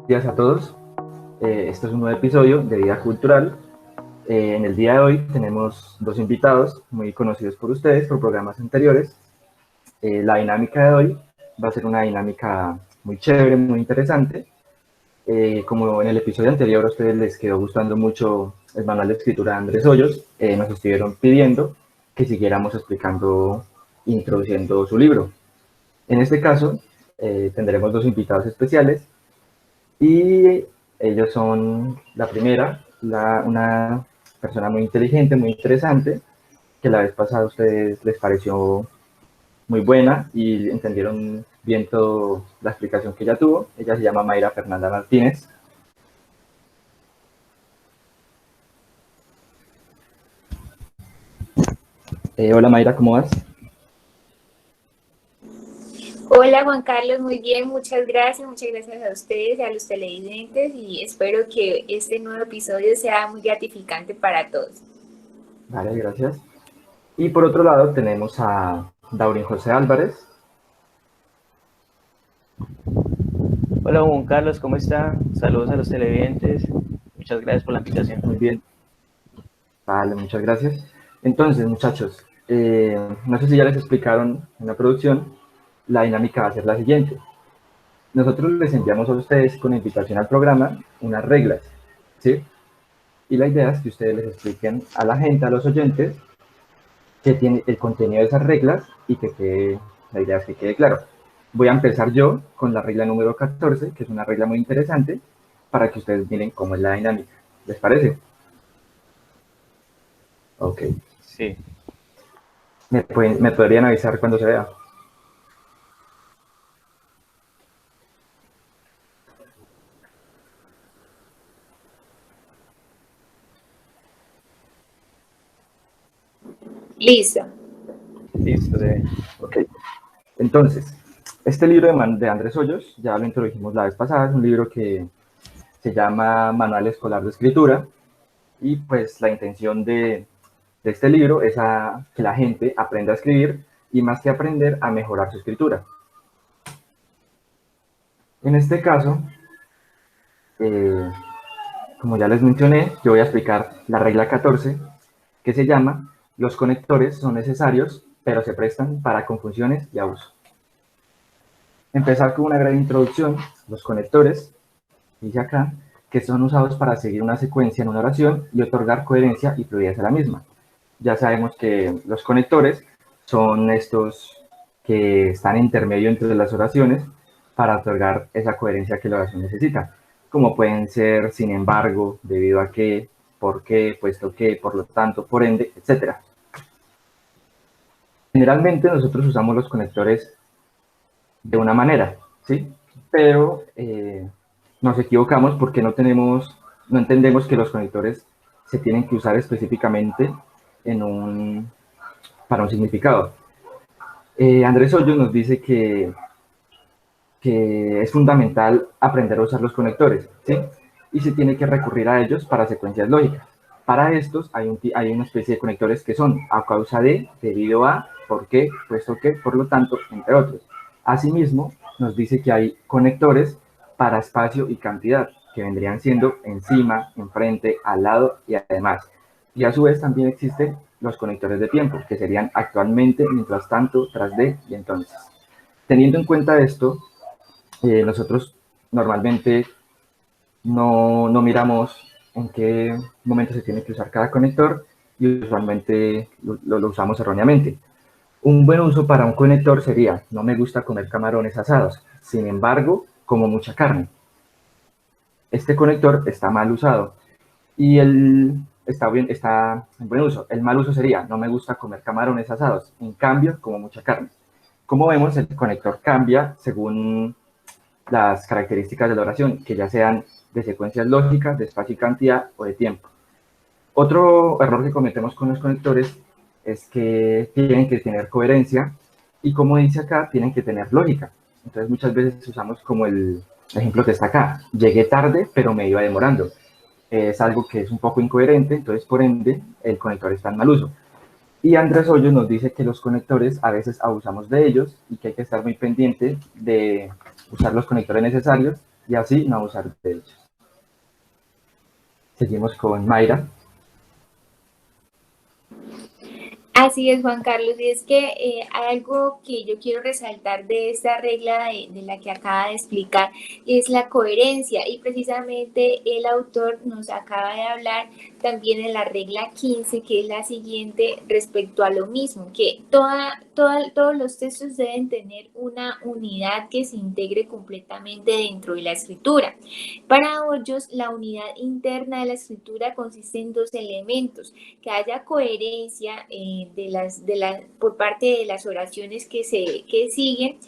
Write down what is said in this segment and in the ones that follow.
Días a todos. Este es un nuevo episodio de Vida Cultural. En el día de hoy tenemos dos invitados muy conocidos por ustedes por programas anteriores. La dinámica de hoy va a ser una dinámica muy chévere, muy interesante. Como en el episodio anterior a ustedes les quedó gustando mucho el manual de escritura de Andrés Hoyos, nos estuvieron pidiendo que siguiéramos explicando, introduciendo su libro. En este caso, tendremos dos invitados especiales. Y ellos son la primera, una persona muy inteligente, muy interesante, que la vez pasada a ustedes les pareció muy buena y entendieron bien toda la explicación que ella tuvo. Ella se llama Mayra Fernanda Martínez. Hola Mayra, ¿cómo vas? Hola Juan Carlos, muy bien, muchas gracias a ustedes, a los televidentes y espero que este nuevo episodio sea muy gratificante para todos. Vale, gracias. Y por otro lado tenemos a Daurin José Álvarez. Hola Juan Carlos, ¿cómo está? Saludos a los televidentes. Muchas gracias por la invitación. Muy bien. Vale, muchas gracias. Entonces, muchachos, no sé si ya les explicaron en la producción, la dinámica va a ser la siguiente. Nosotros les enviamos a ustedes con invitación al programa unas reglas, ¿sí? Y la idea es que ustedes les expliquen a la gente, a los oyentes, qué tiene el contenido de esas reglas y la idea es que quede claro. Voy a empezar yo con la regla número 14, que es una regla muy interesante, para que ustedes miren cómo es la dinámica. ¿Les parece? Ok. Sí. Me podrían avisar cuando se vea. Listo. Listo, Ok. Entonces, este libro de Andrés Hoyos, ya lo introdujimos la vez pasada, es un libro que se llama Manual Escolar de Escritura, y pues la intención de este libro es que la gente aprenda a escribir y más que aprender, a mejorar su escritura. En este caso, eh, como ya les mencioné, yo voy a explicar la regla 14, que se llama: los conectores son necesarios, pero se prestan para confusiones y abuso. Empezar con una breve introducción. Los conectores, dice acá, que son usados para seguir una secuencia en una oración y otorgar coherencia y fluidez a la misma. Ya sabemos que los conectores son estos que están en intermedio entre las oraciones para otorgar esa coherencia que la oración necesita, como pueden ser sin embargo, debido a que, por qué, puesto que, por lo tanto, por ende, etc. Generalmente nosotros usamos los conectores de una manera, ¿sí? Pero nos equivocamos porque no entendemos que los conectores se tienen que usar específicamente para un significado. Andrés Hoyos nos dice que es fundamental aprender a usar los conectores, ¿sí? Y se tiene que recurrir a ellos para secuencias lógicas. Para estos hay una especie de conectores que son a causa de, debido a, por qué, puesto que, por lo tanto, entre otros. Asimismo, nos dice que hay conectores para espacio y cantidad, que vendrían siendo encima, enfrente, al lado y además. Y a su vez también existen los conectores de tiempo, que serían actualmente, mientras tanto, tras de y entonces. Teniendo en cuenta esto, nosotros normalmente no miramos en qué momento se tiene que usar cada conector y usualmente lo usamos erróneamente. Un buen uso para un conector sería: no me gusta comer camarones asados, sin embargo, como mucha carne. Este conector está mal usado y está en buen uso. El mal uso sería: no me gusta comer camarones asados, en cambio, como mucha carne. Como vemos, el conector cambia según las características de la oración, que ya sean de secuencias lógicas, de espacio y cantidad o de tiempo. Otro error que cometemos con los conectores es que tienen que tener coherencia y, como dice acá, tienen que tener lógica. Entonces muchas veces usamos como el ejemplo que está acá: llegué tarde pero me iba demorando. Es algo que es un poco incoherente, entonces por ende el conector está en mal uso. Y Andrés Hoyos nos dice que los conectores a veces abusamos de ellos y que hay que estar muy pendiente de usar los conectores necesarios y así no abusar de ellos. Seguimos con Mayra. Así es, Juan Carlos, y es que hay algo que yo quiero resaltar de esta regla de la que acaba de explicar, y es la coherencia, y precisamente el autor nos acaba de hablar también en la regla 15, que es la siguiente respecto a lo mismo, que todos los textos deben tener una unidad que se integre completamente dentro de la escritura. Para Hoyos, la unidad interna de la escritura consiste en dos elementos: que haya coherencia por parte de las oraciones que siguen,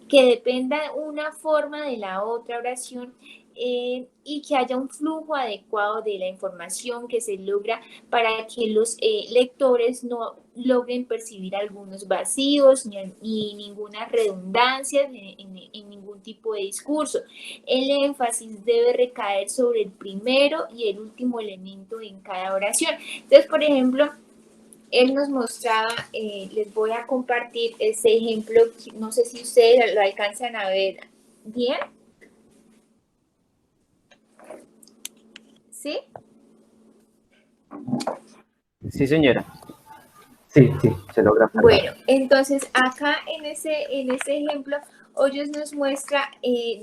que dependa una forma de la otra oración, y que haya un flujo adecuado de la información que se logra para que los lectores no logren percibir algunos vacíos ni ninguna redundancia en ningún tipo de discurso. El énfasis debe recaer sobre el primero y el último elemento en cada oración. Entonces, por ejemplo, él nos mostraba, les voy a compartir este ejemplo, no sé si ustedes lo alcanzan a ver bien. ¿Sí? Sí, señora. Sí, se logra cargar. Bueno, entonces acá en ese ejemplo, Hoyos nos muestra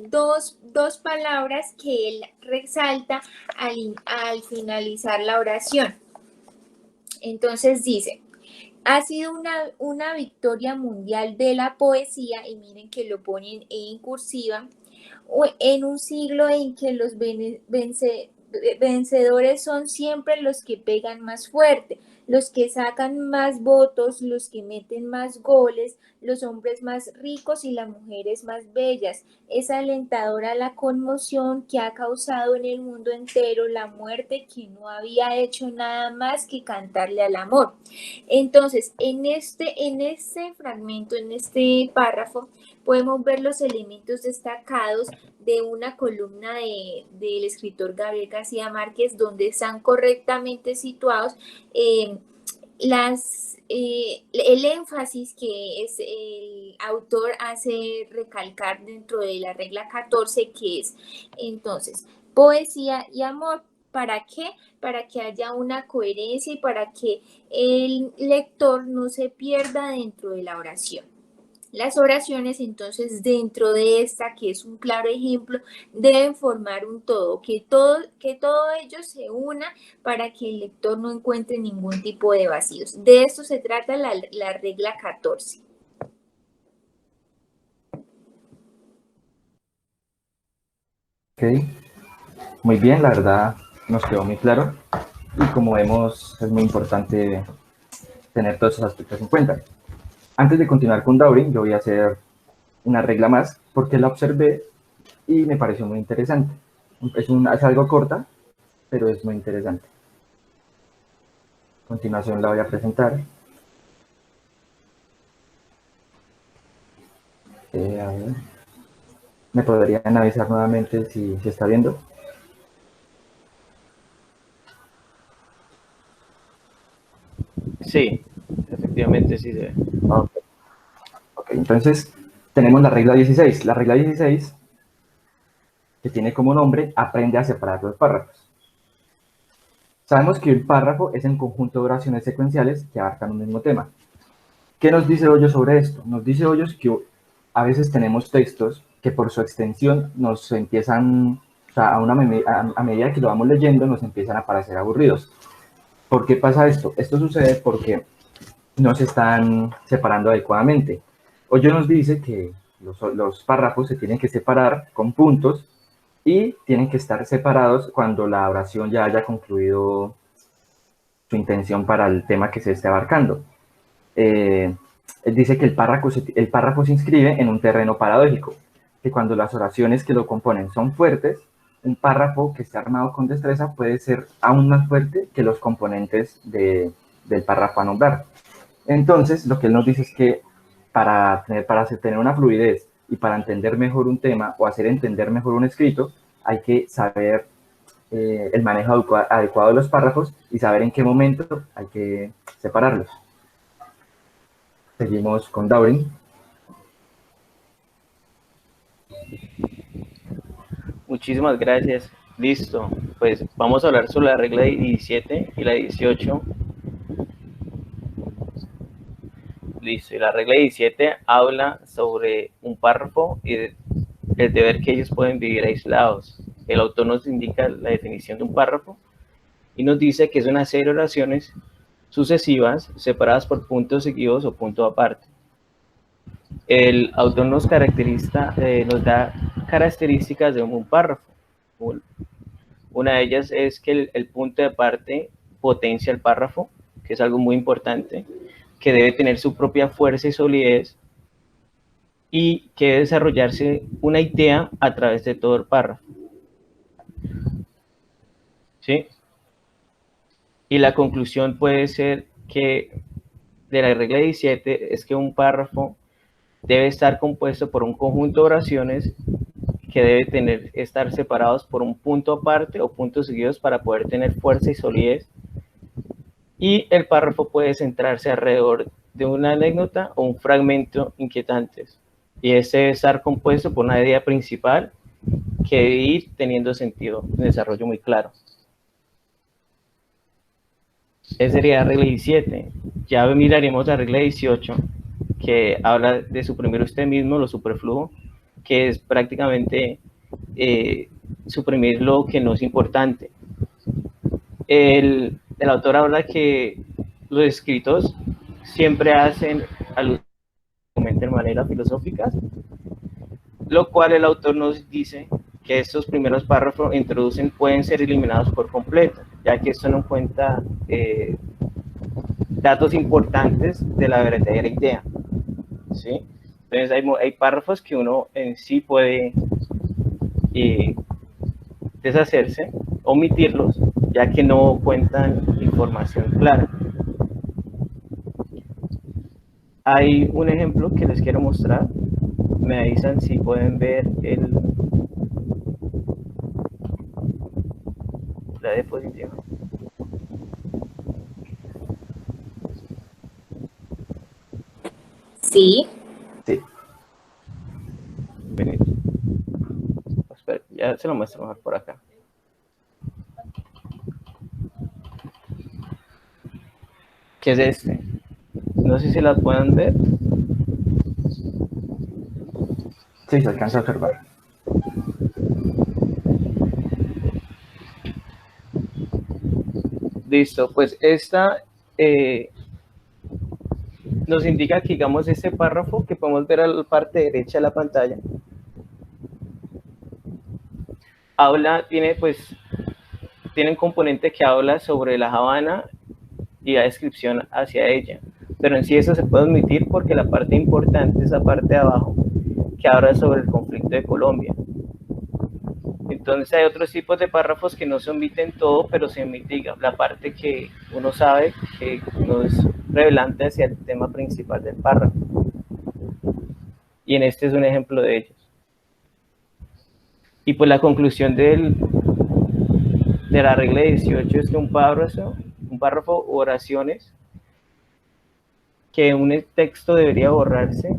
dos palabras que él resalta al finalizar la oración. Entonces dice: ha sido una victoria mundial de la poesía, y miren que lo ponen en cursiva, en un siglo en que los vencedores son siempre los que pegan más fuerte, los que sacan más votos, los que meten más goles, los hombres más ricos y las mujeres más bellas. Es alentadora la conmoción que ha causado en el mundo entero la muerte, que no había hecho nada más que cantarle al amor. Entonces, en este fragmento, en este párrafo, podemos ver los elementos destacados de una columna del escritor Gabriel García Márquez, donde están correctamente situados el énfasis que el autor hace recalcar dentro de la regla 14, que es entonces poesía y amor. ¿Para qué? Para que haya una coherencia y para que el lector no se pierda dentro de la oración. Las oraciones, entonces, dentro de esta, que es un claro ejemplo, deben formar un todo, que todo ello se una para que el lector no encuentre ningún tipo de vacíos. De esto se trata la regla 14. Ok, muy bien, la verdad nos quedó muy claro, y como vemos es muy importante tener todos esos aspectos en cuenta. Antes de continuar con Dowring, yo voy a hacer una regla más porque la observé y me pareció muy interesante. Es algo corta, pero es muy interesante. A continuación la voy a presentar. A ver. ¿Me podrían avisar nuevamente si está viendo? Sí, efectivamente sí se ve. Ok, entonces tenemos la regla 16. La regla 16, que tiene como nombre, aprende a separar los párrafos. Sabemos que un párrafo es un conjunto de oraciones secuenciales que abarcan un mismo tema. ¿Qué nos dice Hoyos sobre esto? Nos dice Hoyos que a veces tenemos textos que por su extensión nos empiezan, o sea, a medida que lo vamos leyendo, nos empiezan a parecer aburridos. ¿Por qué pasa esto? Esto sucede porque no se están separando adecuadamente. Hoyos nos dice que los párrafos se tienen que separar con puntos y tienen que estar separados cuando la oración ya haya concluido su intención para el tema que se esté abarcando. Dice que el párrafo se inscribe en un terreno paradójico, que cuando las oraciones que lo componen son fuertes, un párrafo que esté armado con destreza puede ser aún más fuerte que los componentes del párrafo a nombrar. Entonces, lo que él nos dice es que para tener una fluidez y para entender mejor un tema o hacer entender mejor un escrito, hay que saber el manejo adecuado de los párrafos y saber en qué momento hay que separarlos. Seguimos con Dowring. Muchísimas gracias. Listo. Pues vamos a hablar sobre la regla 17 y la 18. Listo. Y la regla 17 habla sobre un párrafo y el deber que ellos pueden vivir aislados. El autor nos indica la definición de un párrafo y nos dice que es una serie de oraciones sucesivas separadas por puntos seguidos o punto aparte. El autor nos da características de un párrafo. Una de ellas es que el punto de aparte potencia el párrafo, que es algo muy importante, que debe tener su propia fuerza y solidez y que debe desarrollarse una idea a través de todo el párrafo. ¿Sí? Y la conclusión puede ser que de la regla 17 es que un párrafo debe estar compuesto por un conjunto de oraciones que debe estar separados por un punto aparte o puntos seguidos para poder tener fuerza y solidez. Y el párrafo puede centrarse alrededor de una anécdota o un fragmento inquietantes. Y este debe estar compuesto por una idea principal que debe ir teniendo sentido, un desarrollo muy claro. Esa sería la regla 17. Ya miraremos la regla 18, que habla de suprimir usted mismo lo superfluo, que es prácticamente suprimir lo que no es importante. El autor habla que los escritos siempre hacen alusión de manera filosófica, lo cual el autor nos dice que estos primeros párrafos pueden ser eliminados por completo, ya que esto no cuenta datos importantes de la verdadera idea, ¿sí? Entonces hay párrafos que uno en sí puede deshacerse, omitirlos, ya que no cuentan información clara. Hay un ejemplo que les quiero mostrar. Me avisan si pueden ver la diapositiva. Sí. Sí. Espera, ya se lo muestro mejor por acá. ¿Qué es este? No sé si la pueden ver. Sí, se alcanza a observar. Listo, pues esta nos indica que, digamos, este párrafo que podemos ver a la parte derecha de la pantalla tiene un componente que habla sobre la Habana y la descripción hacia ella, pero en sí eso se puede omitir porque la parte importante es la parte de abajo que habla sobre el conflicto de Colombia. Entonces hay otros tipos de párrafos que no se omiten todo, pero se omite la parte que uno sabe que no es revelante hacia el tema principal del párrafo. Y en este es un ejemplo de ellos. Y pues la conclusión de la regla 18 es que un párrafo u oraciones que un texto debería borrarse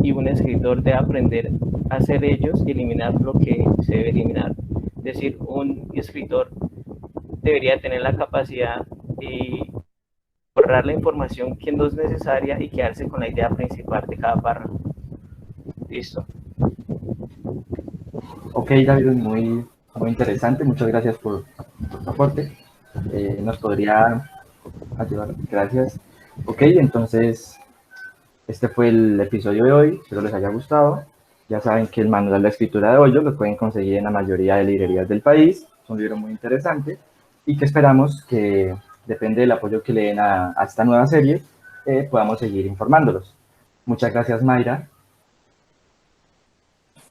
y un escritor debe aprender a hacer ellos y eliminar lo que se debe eliminar. Es decir, un escritor debería tener la capacidad de borrar la información que no es necesaria y quedarse con la idea principal de cada párrafo. ¿Listo? Ok, David, muy interesante. Muchas gracias por tu aporte. Nos podría ayudar. Gracias. Ok, entonces, este fue el episodio de hoy. Espero les haya gustado. Ya saben que el manual de escritura de Hoyos lo pueden conseguir en la mayoría de librerías del país. Es un libro muy interesante y que esperamos que, depende del apoyo que le den a esta nueva serie, podamos seguir informándolos. Muchas gracias, Mayra.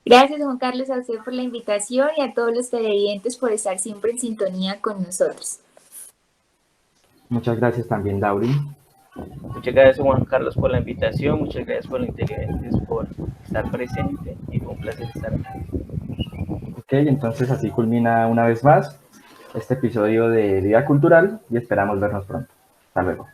Gracias, Juan Carlos, a usted por la invitación y a todos los televidentes por estar siempre en sintonía con nosotros. Muchas gracias también, Dauri. Muchas gracias, Juan Carlos, por la invitación. Muchas gracias por los inteligentes por estar presente y fue un placer estar aquí. Ok, entonces así culmina una vez más este episodio de Vida Cultural y esperamos vernos pronto. Hasta luego.